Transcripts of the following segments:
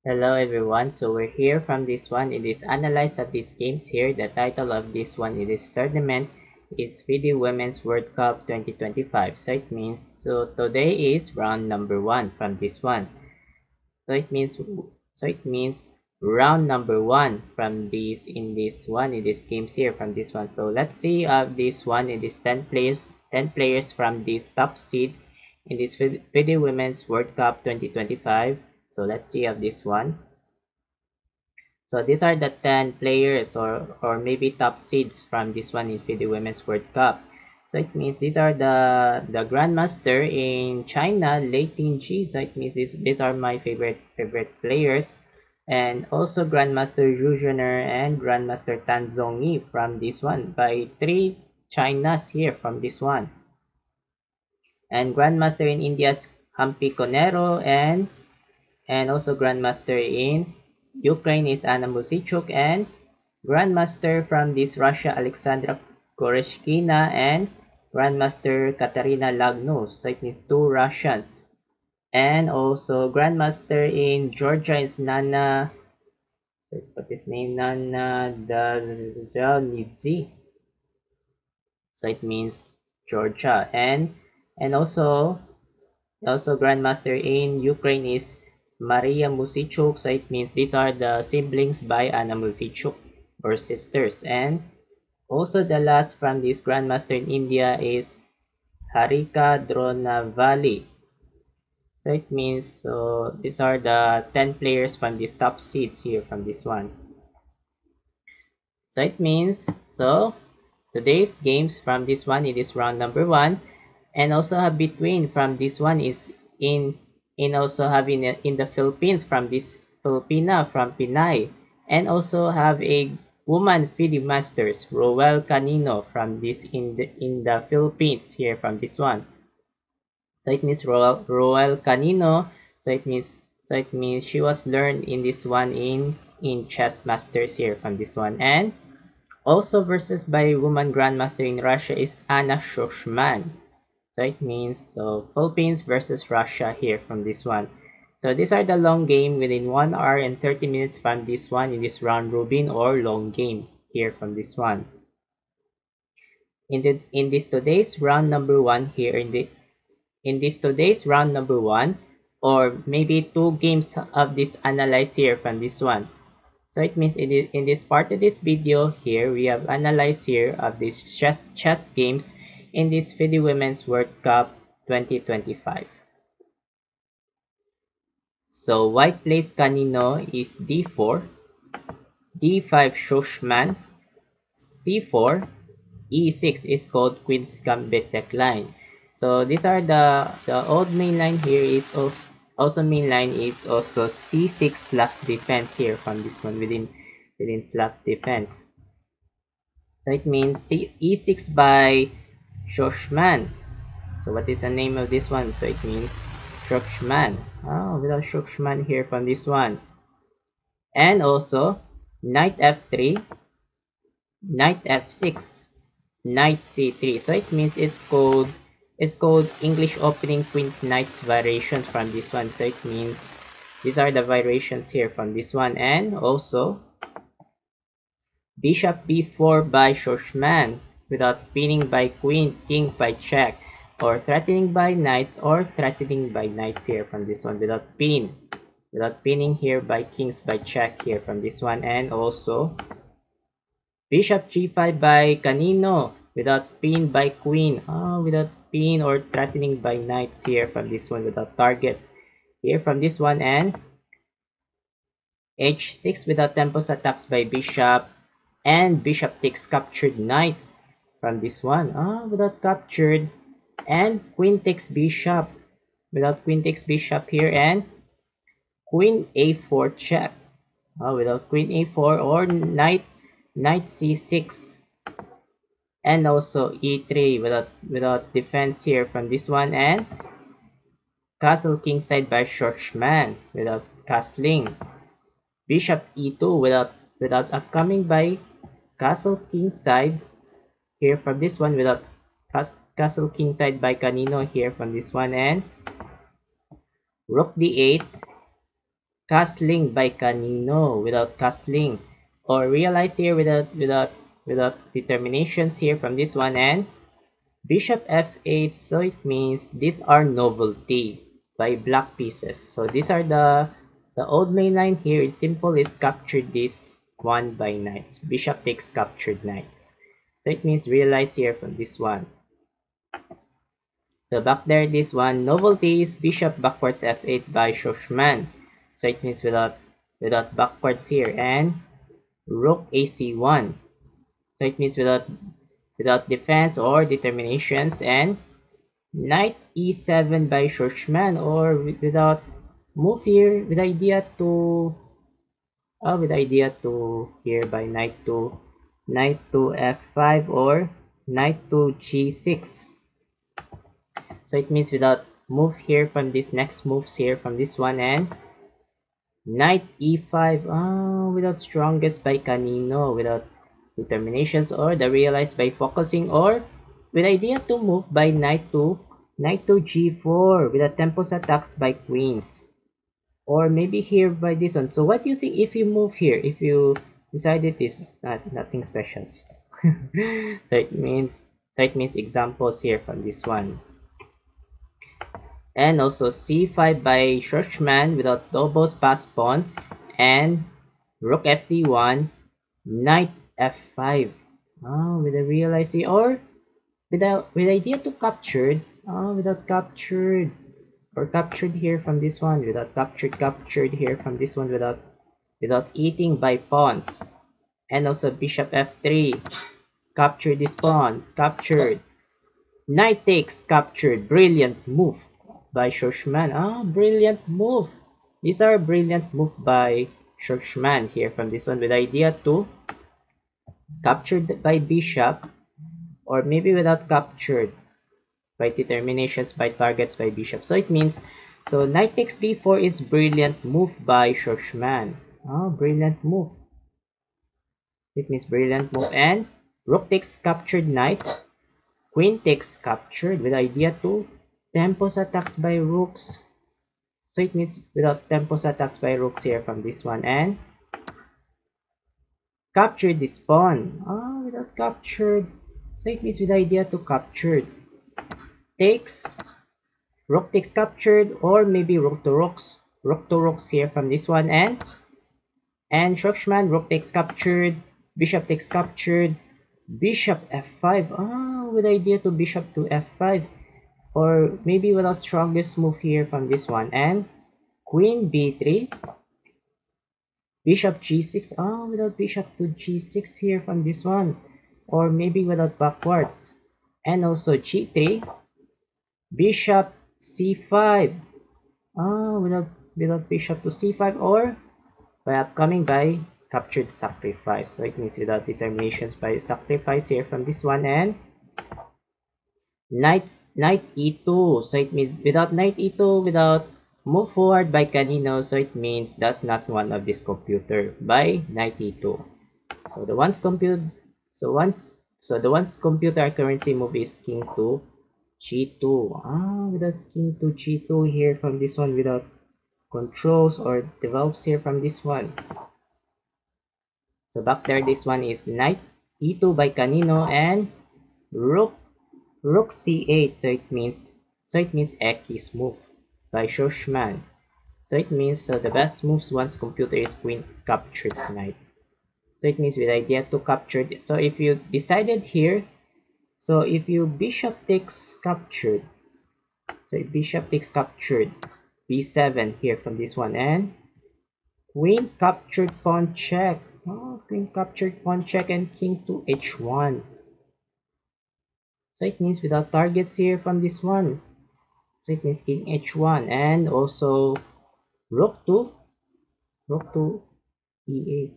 Hello everyone, so we're here from this one. It is analyze of these games here. The title of this one, it is tournament, is FIDE Women's World Cup 2025. So it means, today is round number 1 from this one. So it means round number 1 from this in this one, in this games here from this one. So let's see this one. It is 10 players from these top seeds in this FIDE Women's World Cup 2025. So let's see this one. So these are the 10 players or maybe top seeds from this one in FIDE Women's World Cup. So it means these are the Grandmaster in China, Lei Tingji. So it means these are my favorite players. And also Grandmaster Zhu Juner and Grandmaster Tan Zhongyi from this one by 3 Chinas here from this one. And Grandmaster in India's Hampi Conero and also Grandmaster in Ukraine is Anna Musichuk, and Grandmaster from this Russia Alexandra Koreshkina and Grandmaster Katarina Lagnus. So it means 2 Russians. And also Grandmaster in Georgia is Nana, what is name? Nana Dazhanidze. So it means Georgia. And also Grandmaster in Ukraine is Maria Musichuk. So it means these are the siblings by Anna Musichuk or sisters. And also the last from this Grandmaster in India is Harika Dronavali. So it means these are the 10 players from these top seeds here from this one. So it means today's games from this one, it is round number 1. And also have between from this one is in also having in the Philippines from this Filipina from Pinay, and also have a woman FIDE Masters Roel Canino from this in the Philippines here from this one. So it means Roel Canino. So it means she was learned in this one in Chess Masters here from this one. And also versus by woman grandmaster in Russia is Anna Shushman. So it means Philippines versus Russia here from this one. So these are the long game within 1 hour and 30 minutes from this one in this round robin or long game here from this one. In this today's round number 1 here in this today's round number 1, or maybe 2 games of this analyze here from this one. So it means in this part of this video here, we have analyzed here of these chess games in this FIDE Women's World Cup 2025. So white plays Canino is d4, d5 Shushman, c4, e6 is called Queen's Gambit decline. So these are the old main line here is also main line is also c6 slap defense here from this one within slap defense. So it means e6 by Shushman. So what is the name of this one? So it means Shushman. Oh, without Shushman here from this one. And also knight f3, knight f6, knight c3. So it means it's called English opening queen's knights variation from this one. So it means these are the variations here from this one. And also bishop b4 by Shushman without pinning by king by check, or threatening by knights or threatening by knights here from this one without pinning here by kings by check here from this one. And also bishop g5 by Canino without pin by queen, without pin or threatening by knights here from this one without targets here from this one. And h6 without tempos attacks by bishop, and bishop takes captured knight from this one, without captured, and queen takes bishop without queen takes bishop here, and queen a4 check, without queen a4, or knight c6, and also e3 without defense here from this one, and castle kingside by Shushman without castling, bishop e2 without upcoming by castle kingside here from this one without castle kingside by Canino here from this one, and rook d8 castling by Canino without castling, or realize here without determinations here from this one, and bishop f8. So it means these are novelty by black pieces. So these are the old main line here is simple, is capture this one by knights. Bishop takes captured knights. So it means realize here from this one. So back there, this one, novelty is bishop backwards f8 by Shoshman. So it means without backwards here, and rook ac1. So it means without defense or determinations, and knight e7 by Shoshman, or without move here with idea to here by knight to f5, or knight to g6. So it means without move here from this next moves here from this one, and knight e5, without strongest by Canino, without determinations or the realized by focusing, or with idea to move by knight to g4 with a tempos attacks by queens, or maybe here by this one. So what do you think if you move here, if you decided this? Nothing special. So it means examples here from this one. And also c5 by Schwarzman without doubles pass pawn, and rook fd1, knight f5. With a realizing, or with idea to captured, without captured, or captured here from this one, without captured here from this one, without eating by pawns. And also bishop f3, capture this pawn, captured, knight takes, captured. Brilliant move by Shoshman. Brilliant move. These are brilliant move by Shoshman here from this one, with idea to captured by bishop, or maybe without captured by determinations by targets by bishop. So it means, so knight takes d4 is brilliant move by Shoshman. Brilliant move. It means brilliant move. And rook takes captured knight, queen takes captured, with idea to tempos attacks by rooks. So it means without tempos attacks by rooks here from this one, and capture this pawn. Without captured. So it means with idea to captured. Takes, rook takes captured, or maybe rook to rooks here from this one, and Schwarzman, rook takes captured, bishop takes captured, bishop f5. With idea to bishop to f5, or maybe without strongest move here from this one, and queen b3, bishop g6. Without bishop to g6 here from this one, or maybe without backwards, and also g3, bishop c5. Without bishop to c5, or by upcoming by captured sacrifice. So it means without determinations by sacrifice here from this one, and knight e2. So it means without knight e2, without move forward by Canino. So it means does not one of this computer by knight e2. So the one's computer currency move is king to g2. Without king to g2 here from this one, without controls or develops here from this one. So back there, this one is knight e2 by Canino, and rook c8. So it means X move by Shoshman. So it means the best moves once computer is queen captures knight. So it means with idea to capture. So if you decided here, so if you bishop takes captured, so if bishop takes captured, b7 here from this one, and queen captured pawn check. Queen captured pawn check, and king to h1. So it means without targets here from this one. So it means king h1, and also rook to e8.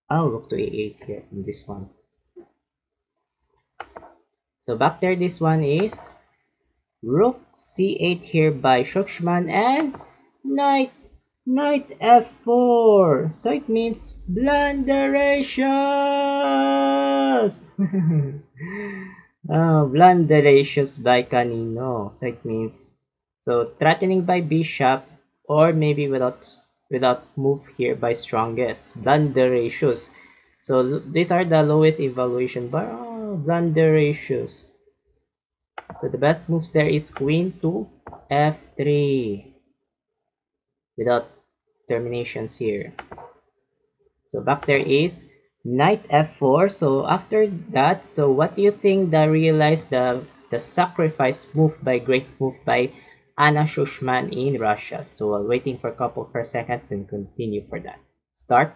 Rook to e8 here from this one. So back there, this one is rook c8 here by Shoshman, and knight f4. So it means blunderations. Blunderations by Canino. So it means, so threatening by bishop, or maybe without without move here by strongest. Blunder ratios. So these are the lowest evaluation bar. Oh, blunder ratios. So the best moves there is queen to f3 without terminations here. So back there is knight f4. So after that, so what do you think the sacrifice move by great move by Anna Shushman in Russia? So while waiting for a couple for seconds and continue for that. Start.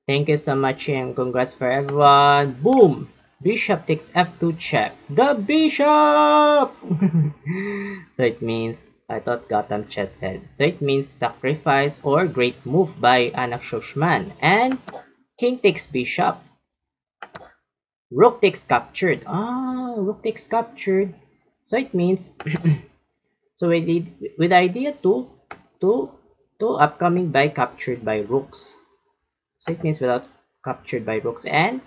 Thank you so much and congrats for everyone. Boom! Bishop takes f2 check. The bishop! So it means, I thought Gotham Chess said. So it means sacrifice or great move by Anak Shushman. And king takes bishop. Rook takes captured. Ah, rook takes captured. So it means, so we did, with the idea to, to upcoming by captured by rooks. So it means without captured by rooks and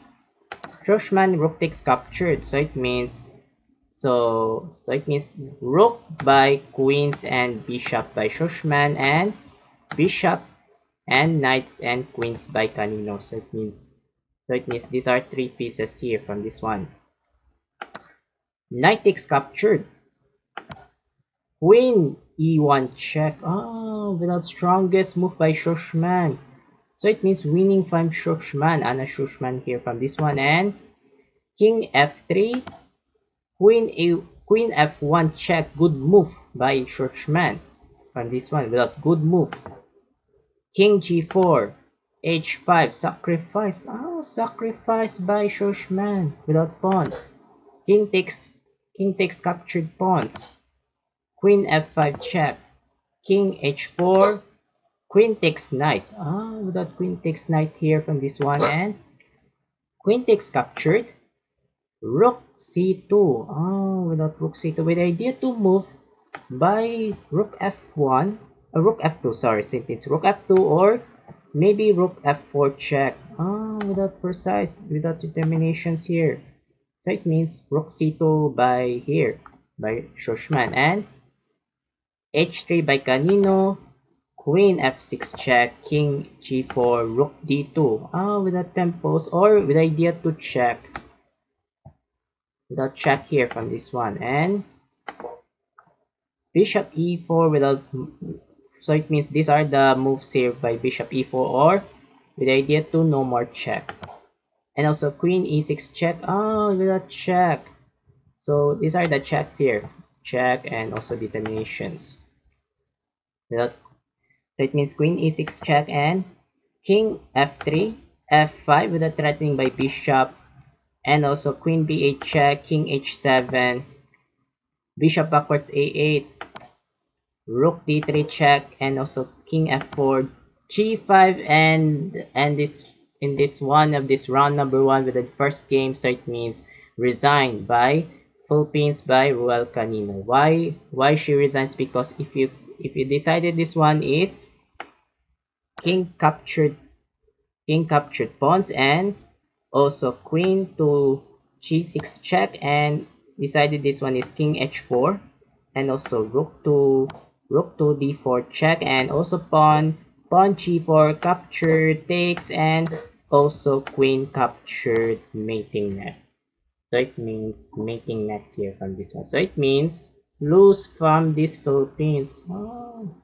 Shushman rook takes captured. So it means rook by queens and bishop by Shushman and bishop and knights and queens by Canino. So it means these are three pieces here from this one. Knight takes captured. Queen e1 check. Oh, without strongest move by Shushman. So it means winning from Shushman. Anna Shushman here from this one. And king f3. Queen f1 check. Good move by Shushman from this one. Without good move. King g4. h5. Sacrifice. Oh, sacrifice by Shushman. Without pawns. King takes captured pawns. Queen f5 check. King h4. Queen takes knight. Ah, without queen takes knight here from this one. And queen takes captured. Rook c2. Ah, without rook c2. With the idea to move by rook f1. Rook f2, sorry. Since it's rook f2 or maybe rook f4 check. Ah, without precise, without determinations here. So it means rook c2 by here, by Shushman. And h3 by Canino. Queen f6 check, king g4, rook d2. Ah, without tempos or with idea to check. Without check here from this one. And bishop e4 without. So it means these are the moves here by bishop e4 or with idea to no more check. And also queen e6 check. Ah, without check. So these are the checks here. Check and also determinations. Without. So it means queen e6 check and king f3, f5 with a threatening by bishop, and also queen b8 check, king h7, bishop backwards a8, rook d3 check, and also king f4, g5, and this in this one of this round number one with the first game. So it means resigned by Philippines by Ruel Canino. Why she resigns? Because if you decided this one is king captured pawns and also queen to g6 check, and decided this one is king h4 and also rook to d4 check, and also pawn g4 capture takes, and also queen captured mating net. So it means mating nets here from this one. So it means lose from this Philippines. Oh.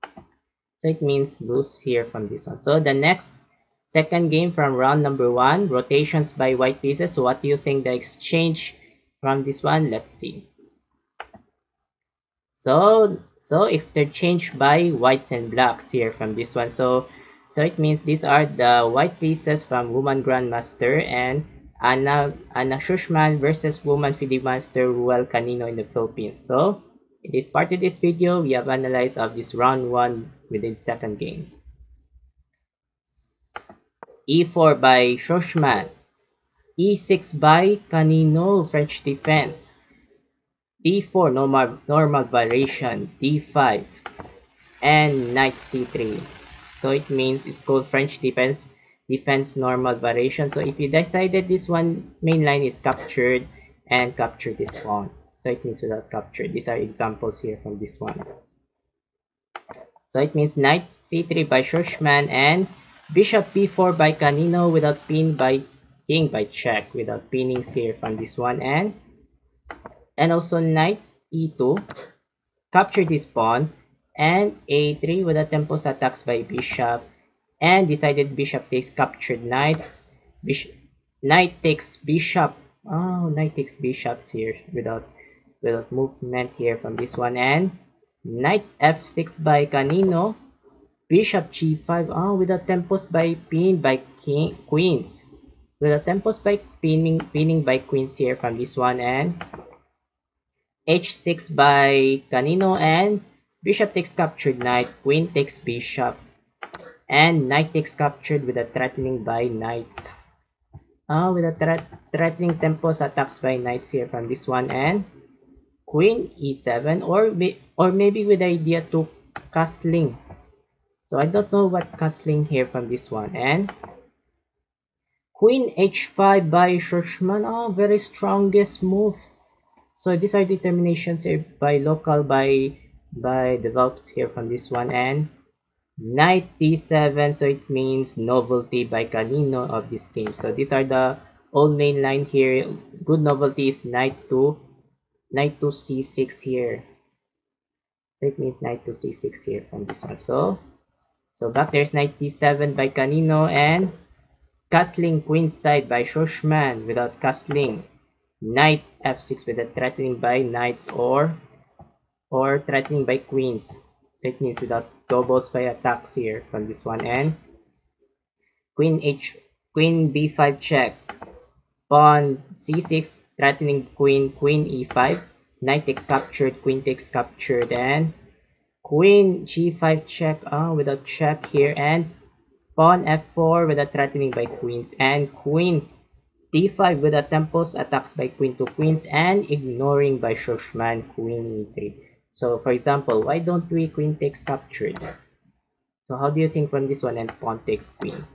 So it means lose here from this one. So the next second game from round number one, rotations by white pieces. So what do you think the exchange from this one? Let's see. So exchange by whites and blacks here from this one. So it means these are the white pieces from Woman Grandmaster and Anna Shushman versus Woman FIDE Master Ruel Canino in the Philippines. So in this part of this video, we have analyzed of this round one within second game. e4 by Shushman. e6 by kanino, French defense. d4, normal variation, d5, and knight c3. So it means it's called French defense normal variation. So if you decided this one main line is captured and capture this pawn. So it means without capture. These are examples here from this one. So it means knight c3 by Schurchman and bishop b4 by Canino without pin by king by check without pinnings here from this one, and also knight e2 capture this pawn, and a3 with a tempos attacks by bishop, and decided bishop takes captured knights. Knight takes bishop. Oh, knight takes bishops here without movement here from this one, and knight f6 by Canino, bishop g5. Oh, with a tempos by pin by queens. With a tempos by pinning by queens here from this one, and h6 by Canino, and bishop takes captured knight, queen takes bishop, and knight takes captured with a threatening by knights. With a threatening tempos attacks by knights here from this one, and queen e7, or maybe with the idea to castling. So I don't know what castling here from this one, and queen h5 by Schurchman. Oh, very strongest move. So these are determinations here by local by develops here from this one, and knight d7. So it means novelty by Canino of this game. So these are the old main line here. Good novelty is knight to c6 here. So it means knight to c6 here from this one. So back there's knight d7 by Canino, and castling queenside by Schurchman without castling. Knight f6 with a threatening by knights or threatening by queens. That means without doubles by attacks here from this one, and queen b5 check, pawn c6 threatening queen e5, knight takes captured, queen takes captured, and queen g5 check without check here, and pawn f4 with a threatening by queens, and queen d5 with a tempos attacks by queen to queens, and ignoring by Schurchman queen e3. So for example, why don't we queen takes captured? So how do you think from this one, and pawn takes queen?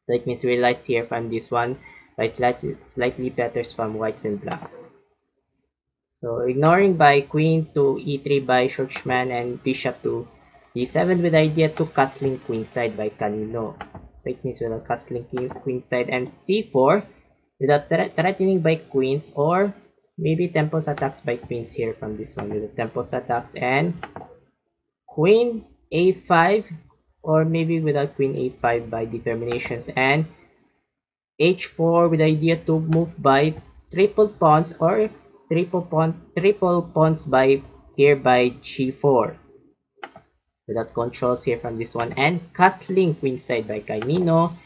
So it means realized here from this one by slightly better from whites and blacks. So ignoring by queen to e3 by Schurchman, and bishop to d7 with idea to castling queenside by Canino. So it means without castling queenside, and c4 without threatening by queens, or maybe tempos attacks by queens here from this one with the tempos attacks, and queen a5, or maybe without queen a5 by determinations, and h4 with the idea to move by triple pawns, or triple pawns by here by g4 without controls here from this one, and castling queenside by Canino,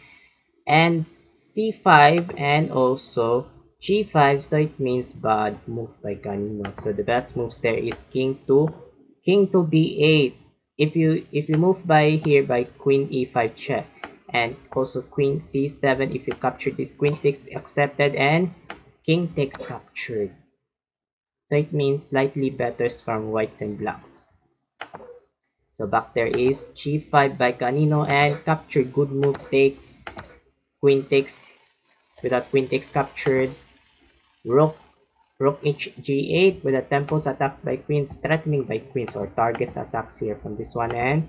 and c5 and also g5. So it means bad move by Canino. So the best moves there is king to b8. If you move by here by queen e5 check, and also queen c7, if you capture this, queen takes accepted, and king takes captured. So it means slightly better from whites and blacks. So back there is g5 by Canino, and captured, good move takes, queen takes without queen takes captured, rook g8 with the tempos attacks by queens, threatening by queens or targets attacks here from this one, and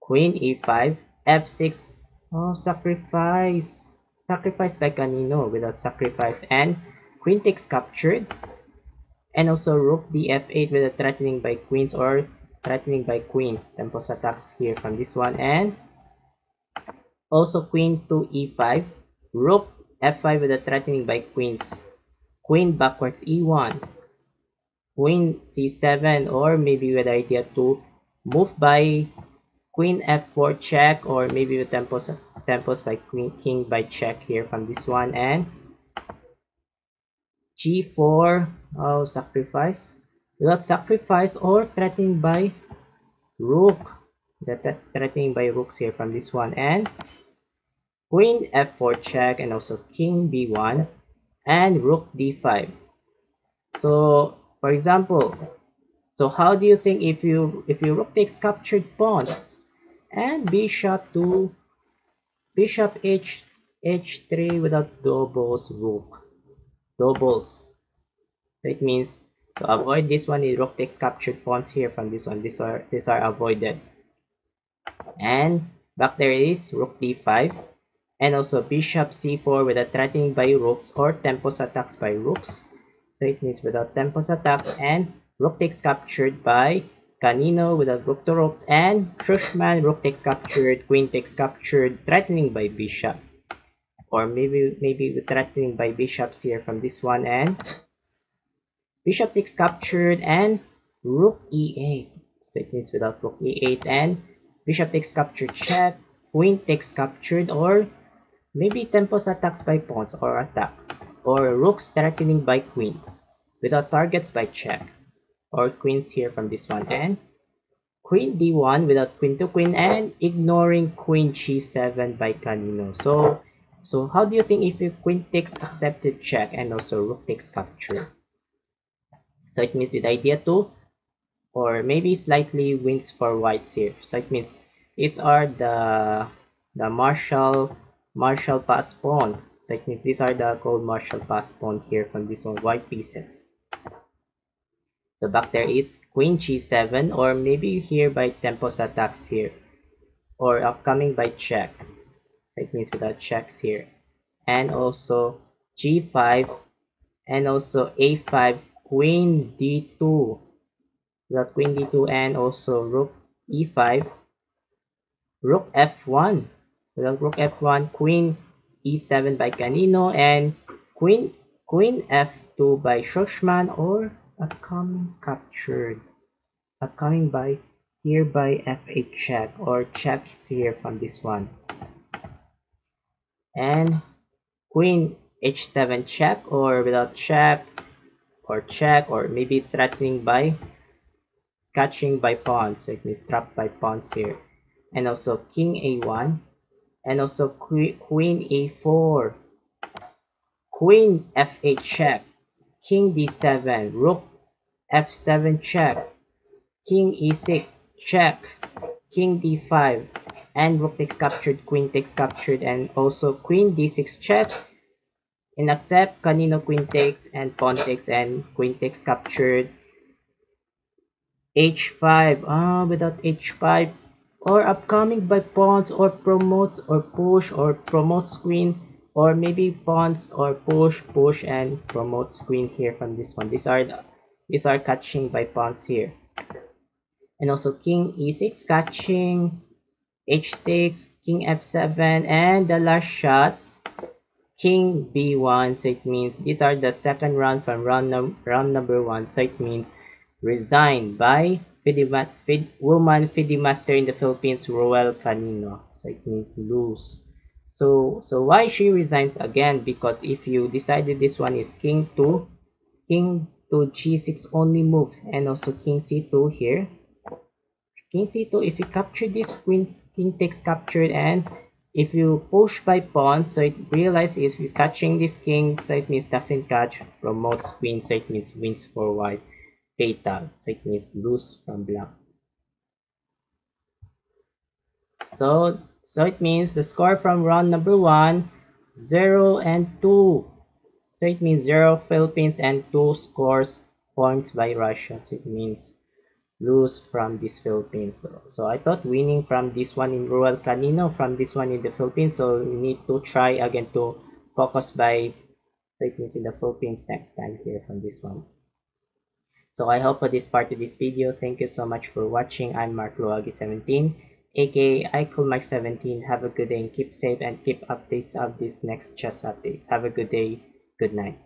queen e5, f6. Oh, sacrifice by Canino without sacrifice, and queen takes captured, and also rook df8 with a threatening by queens or threatening by queens, tempos attacks here from this one, and also queen to e5, rook f5 with a threatening by queens, queen backwards e1, queen c7, or maybe with the idea to move by queen f4 check, or maybe with tempos by king by check here from this one, and g4. Oh, sacrifice without sacrifice, or threatening by rook, threatening by rooks here from this one, and queen f4 check, and also king b1, and rook d5. So, for example, so how do you think if you rook takes captured pawns and bishop h3 without doubles rook doubles. So it means to avoid this one, the rook takes captured pawns here from this one. These are avoided. And back there is rook d5, and also bishop c4 without threatening by rooks or tempos attacks by rooks. So it means without tempos attacks, and rook takes captured by Canino without rook to rooks, and Schuschmann rook takes captured, queen takes captured, threatening by bishop. Or maybe threatening by bishops here from this one, and bishop takes captured and rook e8. So it means without rook e8, and bishop takes captured check, queen takes captured, or maybe tempos attacks by pawns or attacks, or rooks threatening by queens without targets by check, or queens here from this one, and queen d1 without queen to queen, and ignoring queen g7 by Canino. So how do you think if queen takes accepted check and also rook takes capture? So it means with idea 2, or maybe slightly wins for whites here. So it means these are the marshal pass pawn. So it means these are the gold marshal pass pawn here from this one white pieces. So back there is queen g7, or maybe here by tempos attacks here, or upcoming by check. So it means without checks here, and also g5, and also a5, queen d2 without queen d2, and also rook e5, rook f1 without rook f1, queen e7 by Canino, and queen f2 by Schuschmann, or upcoming captured, upcoming by here by f8 check, or checks here from this one, and queen h7 check, or without check, or maybe threatening by catching by pawns. So it means trapped by pawns here, and also king a1, and also queen a4, queen f8 check, king d7, rook f7 check, king e6 check, king d5, and rook takes captured, queen takes captured, and also queen d6 check, and accept Canino queen takes, and pawn takes, and queen takes captured, h5, without h5, or upcoming by pawns, or promotes, or push, or promotes queen, or maybe pawns, or push, and promotes queen here from this one. These are catching by pawns here, and also king e6 catching, h6, king f7, and the last shot king b1. So it means these are the second round from round number 1. So it means resigned by woman FIDE master in the Philippines, Roel Canino. So it means lose. So why she resigns again? Because if you decided this one is king to g6 only move, and also king c2 here, king c2, if you capture this, king takes captured, and if you push by pawns, so it realize if you're catching this king, so it means doesn't catch, promotes queen, so it means wins for white, fatal, so it means lose from black. So it means the score from round number 1, 0 and 2. So it means 0 Philippines and 2 scores points by Russia. So it means lose from this Philippines. So I thought winning from this one in Roel Canino, from this one in the Philippines. So we need to try again to focus by, so it means in the Philippines next time here from this one. So I hope for this part of this video. Thank you so much for watching. I'm Mark Luagi 17, aka iCoolMike17. Have a good day and keep safe, and keep updates of these next chess updates. Have a good day. Good night.